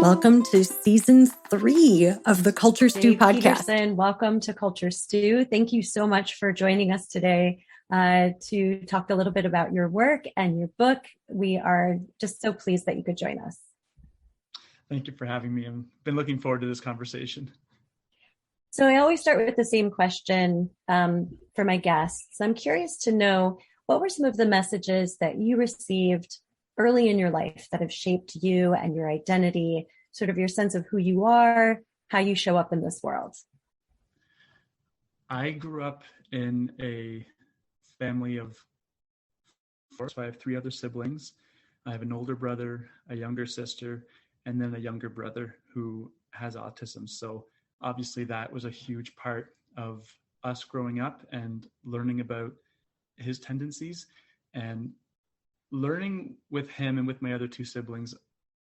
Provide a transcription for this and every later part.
welcome to season 3 of the Culture Stew podcast. Peterson, welcome to Culture Stew. Thank you so much for joining us today to talk a little bit about your work and your book. We are just so pleased that you could join us. Thank you for having me. I've been looking forward to this conversation. So I always start with the same question for my guests. I'm curious to know, what were some of the messages that you received early in your life that have shaped you and your identity, sort of your sense of who you are, how you show up in this world? I grew up in a family of 4, so I have 3 other siblings. I have an older brother, a younger sister, and then a younger brother who has autism. So obviously that was a huge part of us growing up and learning about his tendencies. And learning with him and with my other 2 siblings,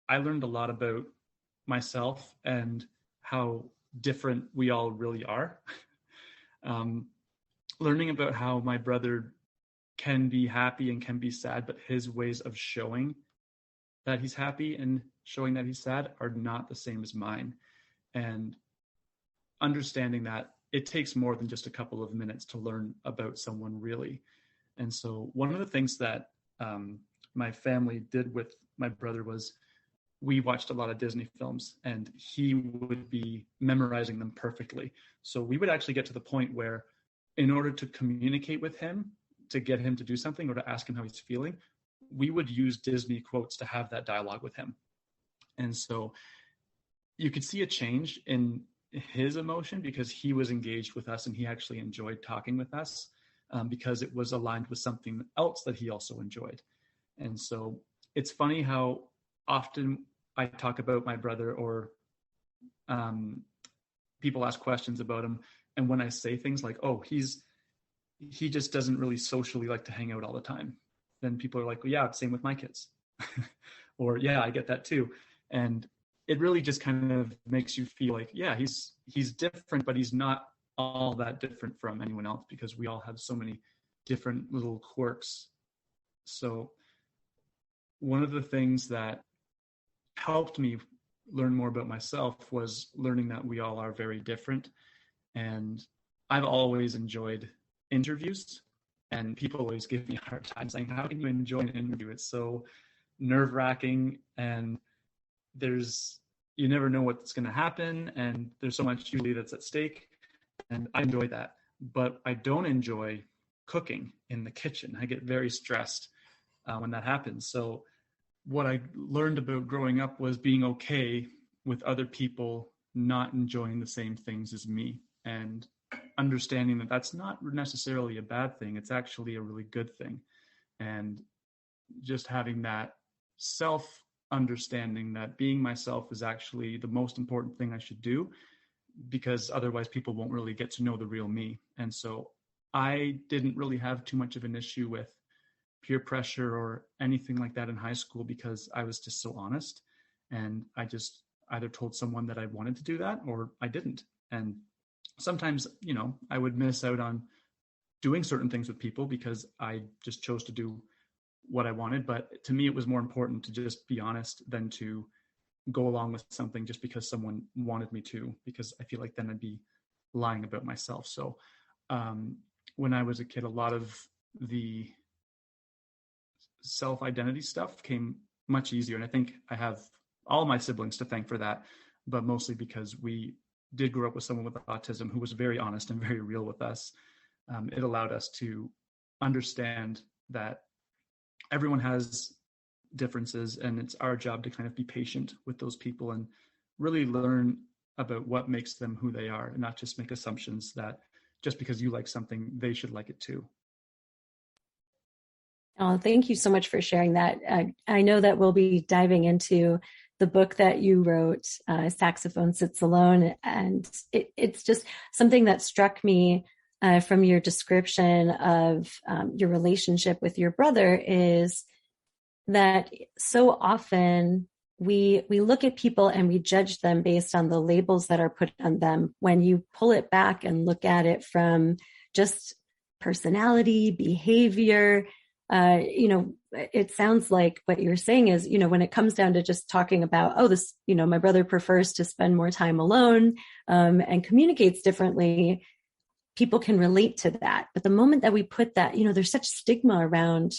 I learned a lot about myself and how different we all really are. Learning about how my brother can be happy and can be sad, but his ways of showing that he's happy and showing that he's sad are not the same as mine. And understanding that it takes more than just a couple of minutes to learn about someone, really. And so one of the things that my family did with my brother was we watched a lot of Disney films, and he would be memorizing them perfectly. So we would actually get to the point where, in order to communicate with him, to get him to do something or to ask him how he's feeling, we would use Disney quotes to have that dialogue with him. And so you could see a change in his emotion because he was engaged with us and he actually enjoyed talking with us because it was aligned with something else that he also enjoyed. And so it's funny how often I talk about my brother, or people ask questions about him. And when I say things like, oh, he just doesn't really socially like to hang out all the time, then people are like, well, yeah, same with my kids. Or, yeah, I get that too. And it really just kind of makes you feel like, yeah, he's different, but he's not all that different from anyone else because we all have so many different little quirks. So one of the things that helped me learn more about myself was learning that we all are very different. And I've always enjoyed interviews, and people always give me a hard time saying, how can you enjoy an interview? It's so nerve-wracking, and you never know what's going to happen, and there's so much usually that's at stake, and I enjoy that. But I don't enjoy cooking in the kitchen. I get very stressed when that happens. So what I learned about growing up was being okay with other people not enjoying the same things as me, and understanding that that's not necessarily a bad thing. It's actually a really good thing. And just having that self-understanding that being myself is actually the most important thing I should do, because otherwise people won't really get to know the real me. And so I didn't really have too much of an issue with peer pressure or anything like that in high school because I was just so honest. And I just either told someone that I wanted to do that or I didn't. And sometimes, I would miss out on doing certain things with people because I just chose to do what I wanted. But to me, it was more important to just be honest than to go along with something just because someone wanted me to, because I feel like then I'd be lying about myself. So when I was a kid, a lot of the self-identity stuff came much easier. And I think I have all my siblings to thank for that, but mostly because we did grow up with someone with autism who was very honest and very real with us. It allowed us to understand that everyone has differences, and it's our job to kind of be patient with those people and really learn about what makes them who they are, and not just make assumptions that just because you like something, they should like it too. Oh, thank you so much for sharing that. I know that we'll be diving into the book that you wrote, Saxophone Sits Alone. And it's just something that struck me from your description of your relationship with your brother is that so often we look at people and we judge them based on the labels that are put on them. When you pull it back and look at it from just personality, behavior, it sounds like what you're saying is, when it comes down to just talking about, oh, this, my brother prefers to spend more time alone, and communicates differently, people can relate to that. But the moment that we put that, there's such stigma around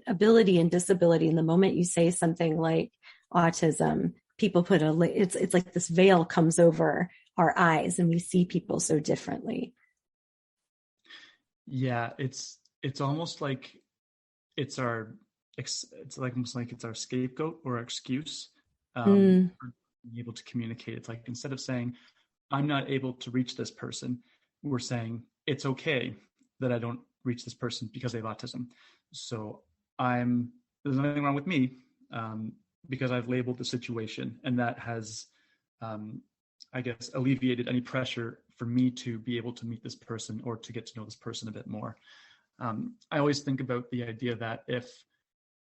ability and disability. And the moment you say something like autism, people it's like this veil comes over our eyes and we see people so differently. Yeah, it's almost like it's our almost like it's our scapegoat or our excuse for being able to communicate. It's like, instead of saying I'm not able to reach this person, we're saying it's okay that I don't reach this person because they have autism. So there's nothing wrong with me, because I've labeled the situation, and that has, I guess, alleviated any pressure for me to be able to meet this person or to get to know this person a bit more. I always think about the idea that if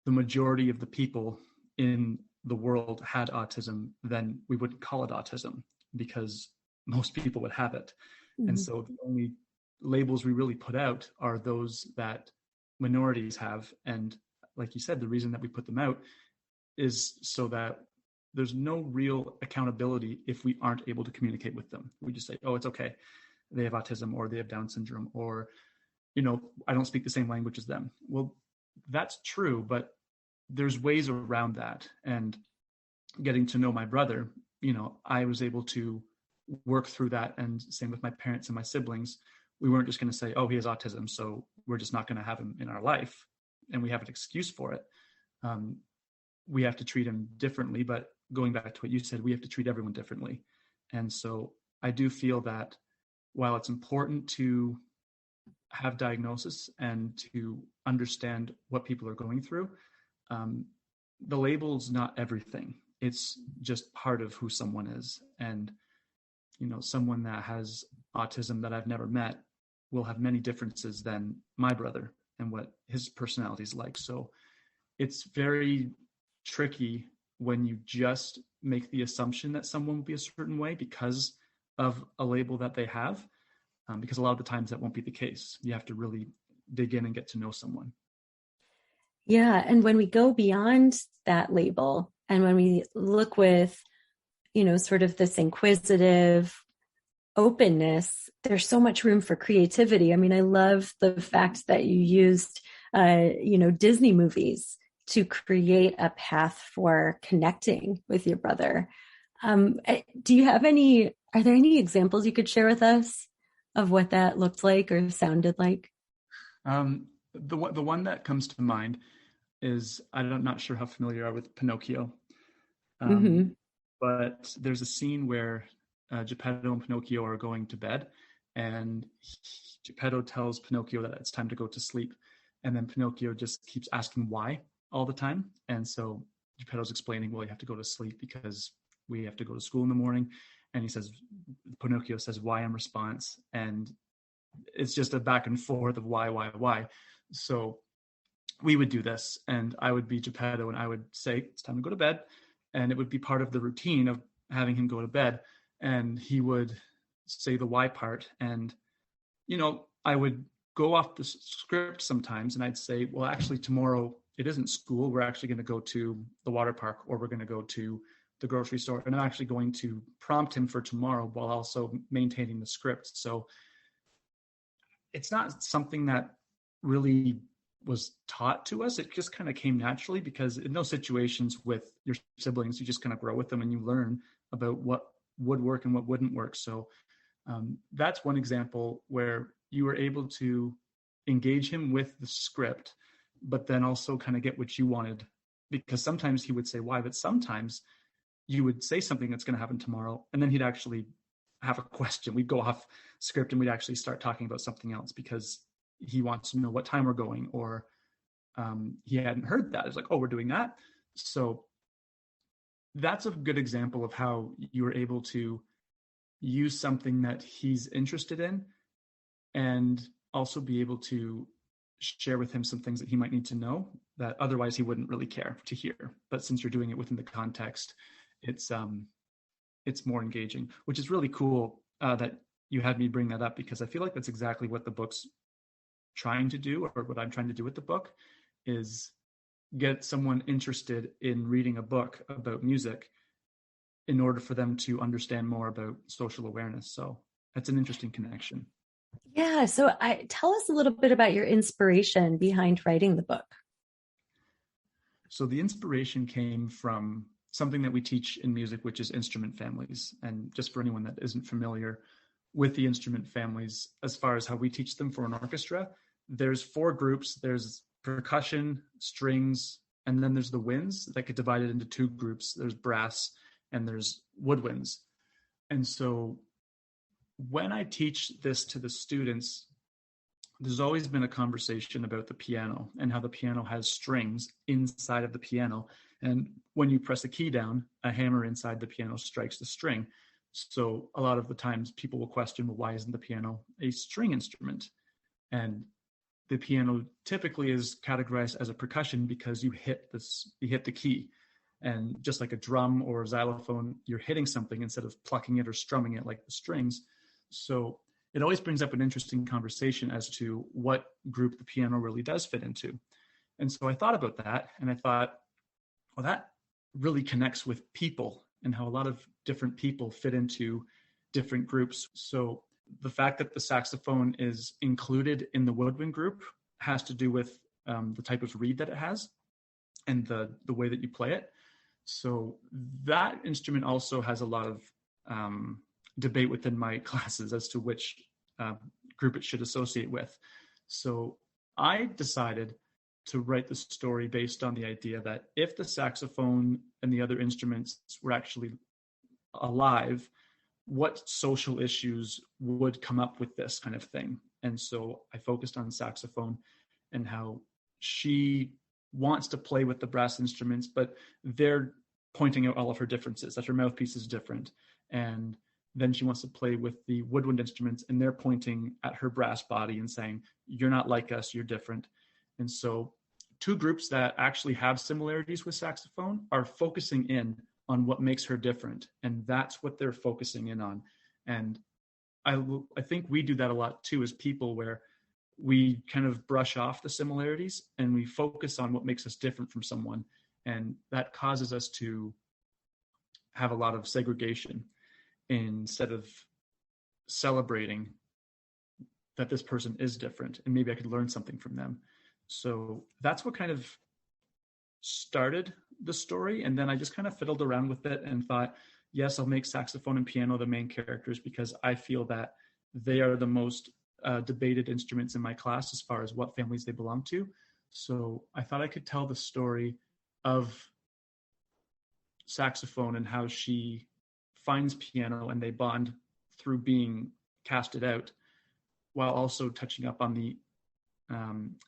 the majority of the people in the world had autism, then we wouldn't call it autism, because most people would have it. Mm-hmm. And so the only labels we really put out are those that minorities have. And like you said, the reason that we put them out is so that there's no real accountability if we aren't able to communicate with them. We just say, oh, it's okay, they have autism, or they have Down syndrome, or, I don't speak the same language as them. Well, that's true, but there's ways around that. And getting to know my brother, I was able to work through that. And same with my parents and my siblings. We weren't just going to say, oh, he has autism, so we're just not going to have him in our life, and we have an excuse for it. We have to treat him differently. But going back to what you said, we have to treat everyone differently. And so I do feel that while it's important to have diagnosis and to understand what people are going through, the label's not everything. It's just part of who someone is. And, someone that has autism that I've never met will have many differences than my brother and what his personality is like. So it's very tricky when you just make the assumption that someone will be a certain way because of a label that they have, because a lot of the times that won't be the case. You have to really dig in and get to know someone. Yeah. And when we go beyond that label, and when we look with, sort of this inquisitive openness, there's so much room for creativity. I mean, I love the fact that you used, Disney movies to create a path for connecting with your brother. Are there any examples you could share with us of what that looked like or sounded like? The one that comes to mind is, I'm not sure how familiar you are with Pinocchio, but there's a scene where Geppetto and Pinocchio are going to bed, and Geppetto tells Pinocchio that it's time to go to sleep, and then Pinocchio just keeps asking why all the time. And so Geppetto's explaining, well, you have to go to sleep because we have to go to school in the morning. And Pinocchio says, why, in response. And it's just a back and forth of why. So we would do this, and I would be Geppetto, and I would say, it's time to go to bed. And it would be part of the routine of having him go to bed. And he would say the why part. And, I would go off the script sometimes, and I'd say, well, actually, tomorrow it isn't school. We're actually going to go to the water park, or we're going to go to the grocery store. And I'm actually going to prompt him for tomorrow while also maintaining the script. So it's not something that really was taught to us. It just kind of came naturally, because in those situations with your siblings, you just kind of grow with them and you learn about what would work and what wouldn't work. So that's one example where you were able to engage him with the script, but then also kind of get what you wanted, because sometimes he would say why, but sometimes you would say something that's going to happen tomorrow, and then he'd actually have a question. We'd go off script and we'd actually start talking about something else because he wants to know what time we're going, or he hadn't heard that. It's like, oh, we're doing that. So that's a good example of how you were able to use something that he's interested in and also be able to share with him some things that he might need to know that otherwise he wouldn't really care to hear. But since you're doing it within the context, it's more engaging, which is really cool that you had me bring that up, because I feel like that's exactly what the book's trying to do, or what I'm trying to do with the book, is get someone interested in reading a book about music in order for them to understand more about social awareness. So that's an interesting connection. Yeah. So tell us a little bit about your inspiration behind writing the book. So the inspiration came from something that we teach in music, which is instrument families. And just for anyone that isn't familiar with the instrument families, as far as how we teach them for an orchestra, there's 4 groups. There's percussion, strings, and then there's the winds that get divided into 2 groups. There's brass and there's woodwinds. And so when I teach this to the students, there's always been a conversation about the piano and how the piano has strings inside of the piano. And when you press a key down, a hammer inside the piano strikes the string. So a lot of the times people will question, well, why isn't the piano a string instrument? And the piano typically is categorized as a percussion because you hit the key. And just like a drum or a xylophone, you're hitting something instead of plucking it or strumming it like the strings. So it always brings up an interesting conversation as to what group the piano really does fit into. And so I thought about that, and I thought, well, that really connects with people and how a lot of different people fit into different groups. So the fact that the saxophone is included in the woodwind group has to do with the type of reed that it has and the way that you play it. So that instrument also has a lot of debate within my classes as to which group it should associate with. So I decided to write the story based on the idea that if the saxophone and the other instruments were actually alive, what social issues would come up with this kind of thing. And so I focused on saxophone and how she wants to play with the brass instruments, but they're pointing out all of her differences, that her mouthpiece is different. And then she wants to play with the woodwind instruments, and they're pointing at her brass body and saying, you're not like us, you're different. And so 2 groups that actually have similarities with saxophone are focusing in on what makes her different. And that's what they're focusing in on. And I think we do that a lot too as people, where we kind of brush off the similarities and we focus on what makes us different from someone. And that causes us to have a lot of segregation instead of celebrating that this person is different and maybe I could learn something from them. So that's what kind of started the story. And then I just kind of fiddled around with it and thought, yes, I'll make saxophone and piano the main characters because I feel that they are the most debated instruments in my class as far as what families they belong to. So I thought I could tell the story of saxophone and how she finds piano and they bond through being casted out, while also touching up on the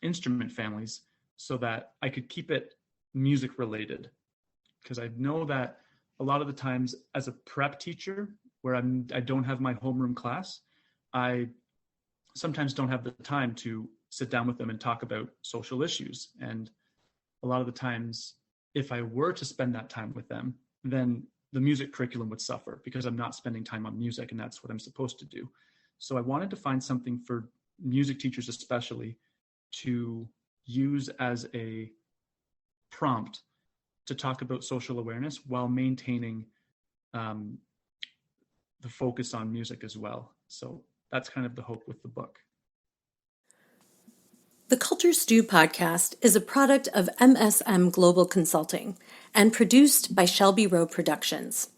instrument families so that I could keep it music related. Because I know that a lot of the times as a prep teacher, where I don't have my homeroom class, I sometimes don't have the time to sit down with them and talk about social issues. And a lot of the times, if I were to spend that time with them, then the music curriculum would suffer because I'm not spending time on music, and that's what I'm supposed to do. So I wanted to find something for music teachers especially to use as a prompt to talk about social awareness while maintaining the focus on music as well. So that's kind of the hope with the book. The Culture Stew podcast is a product of MSM Global Consulting and produced by Shelby Rowe Productions.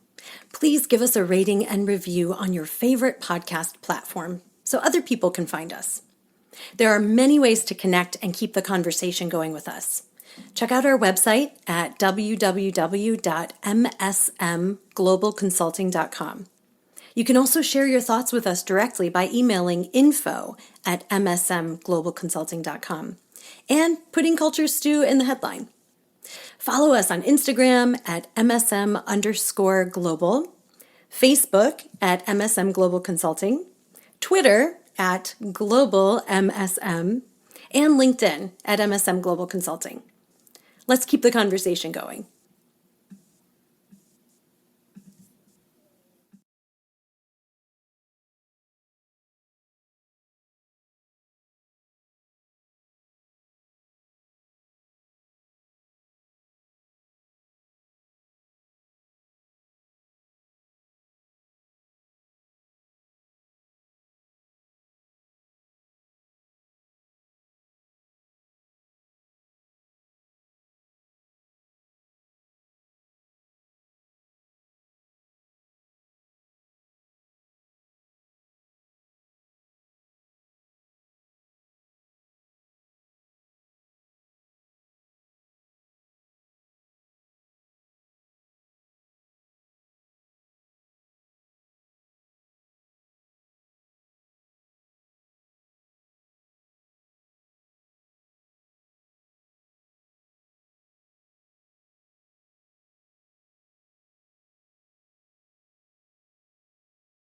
Please give us a rating and review on your favorite podcast platform so other people can find us. There are many ways to connect and keep the conversation going with us. Check out our website at www.msmglobalconsulting.com. You can also share your thoughts with us directly by emailing info@msmglobalconsulting.com and putting Culture Stew in the headline. Follow us on Instagram at MSM_global, Facebook at MSM Global Consulting, Twitter at Global MSM, and LinkedIn at MSM Global Consulting. Let's keep the conversation going.